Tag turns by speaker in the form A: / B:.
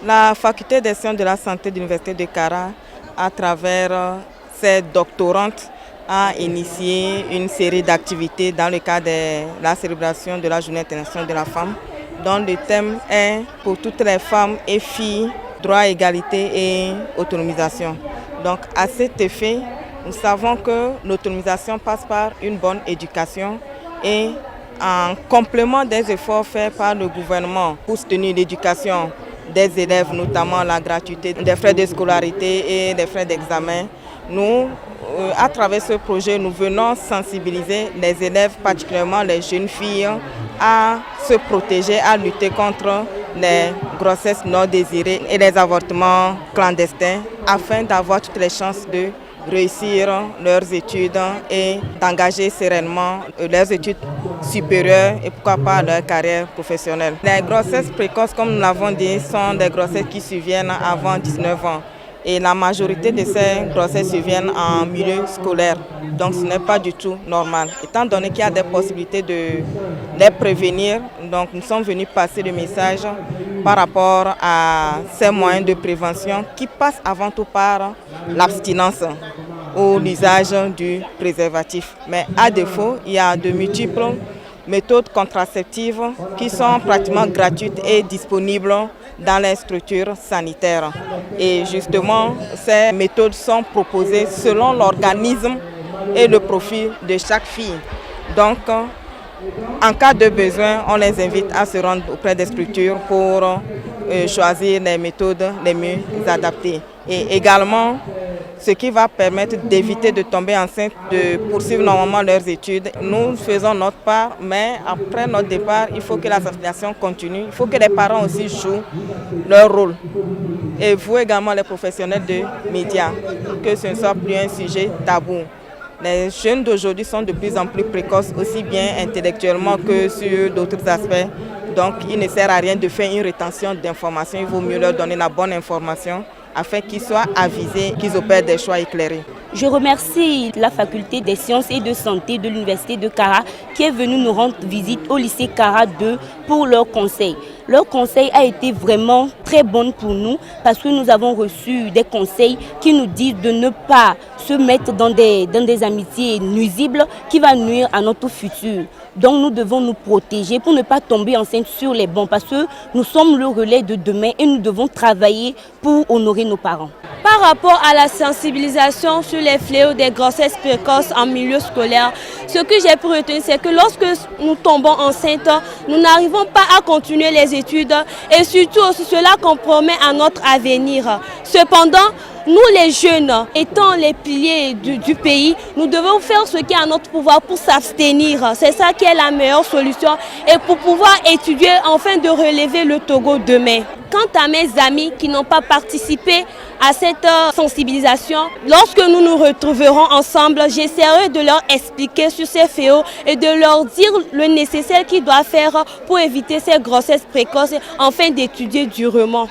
A: La faculté des sciences de la santé de l'Université de Kara, à travers ses doctorantes, a initié une série d'activités dans le cadre de la célébration de la Journée internationale de la femme, dont le thème est pour toutes les femmes et filles, droit, égalité et autonomisation. Donc à cet effet, nous savons que l'autonomisation passe par une bonne éducation et en complément des efforts faits par le gouvernement pour soutenir l'éducation des élèves, notamment la gratuité des frais de scolarité et des frais d'examen. Nous, à travers ce projet, nous venons sensibiliser les élèves, particulièrement les jeunes filles, à se protéger, à lutter contre les grossesses non désirées et les avortements clandestins afin d'avoir toutes les chances de réussir leurs études et d'engager sereinement leurs études supérieures et pourquoi pas leur carrière professionnelle. Les grossesses précoces, comme nous l'avons dit, sont des grossesses qui surviennent avant 19 ans. Et la majorité de ces grossesses surviennent en milieu scolaire. Donc ce n'est pas du tout normal. Étant donné qu'il y a des possibilités de les prévenir, donc nous sommes venus passer le message par rapport à ces moyens de prévention qui passent avant tout par l'abstinence ou l'usage du préservatif. Mais à défaut, il y a de multiples méthodes contraceptives qui sont pratiquement gratuites et disponibles dans les structures sanitaires. Et justement, ces méthodes sont proposées selon l'organisme et le profil de chaque fille. Donc, en cas de besoin, on les invite à se rendre auprès des structures pour choisir les méthodes les mieux adaptées. Et également, ce qui va permettre d'éviter de tomber enceinte, de poursuivre normalement leurs études. Nous faisons notre part, mais après notre départ, il faut que la sensibilisation continue. Il faut que les parents aussi jouent leur rôle. Et vous également, les professionnels de médias, que ce ne soit plus un sujet tabou. Les jeunes d'aujourd'hui sont de plus en plus précoces, aussi bien intellectuellement que sur d'autres aspects. Donc, il ne sert à rien de faire une rétention d'informations. Il vaut mieux leur donner la bonne information afin qu'ils soient avisés, qu'ils opèrent des choix éclairés.
B: Je remercie la faculté des sciences et de santé de l'Université de Kara qui est venue nous rendre visite au lycée Kara 2 pour leur conseil. Leur conseil a été vraiment très bon pour nous parce que nous avons reçu des conseils qui nous disent de ne pas se mettre dans des amitiés nuisibles qui vont nuire à notre futur. Donc nous devons nous protéger pour ne pas tomber enceinte sur les bancs parce que nous sommes le relais de demain et nous devons travailler pour honorer nos parents.
C: Par rapport à la sensibilisation sur les fléaux des grossesses précoces en milieu scolaire, ce que j'ai pu retenir, c'est que lorsque nous tombons enceintes, nous n'arrivons pas à continuer les études et surtout cela compromet à notre avenir. Cependant, nous les jeunes, étant les piliers du pays, nous devons faire ce qui est à notre pouvoir pour s'abstenir. C'est ça qui est la meilleure solution et pour pouvoir étudier afin de relever le Togo demain. Quant à mes amis qui n'ont pas participé à cette sensibilisation, lorsque nous nous retrouverons ensemble, j'essaierai de leur expliquer sur ces fléaux et de leur dire le nécessaire qu'ils doivent faire pour éviter ces grossesses précoces afin d'étudier durement.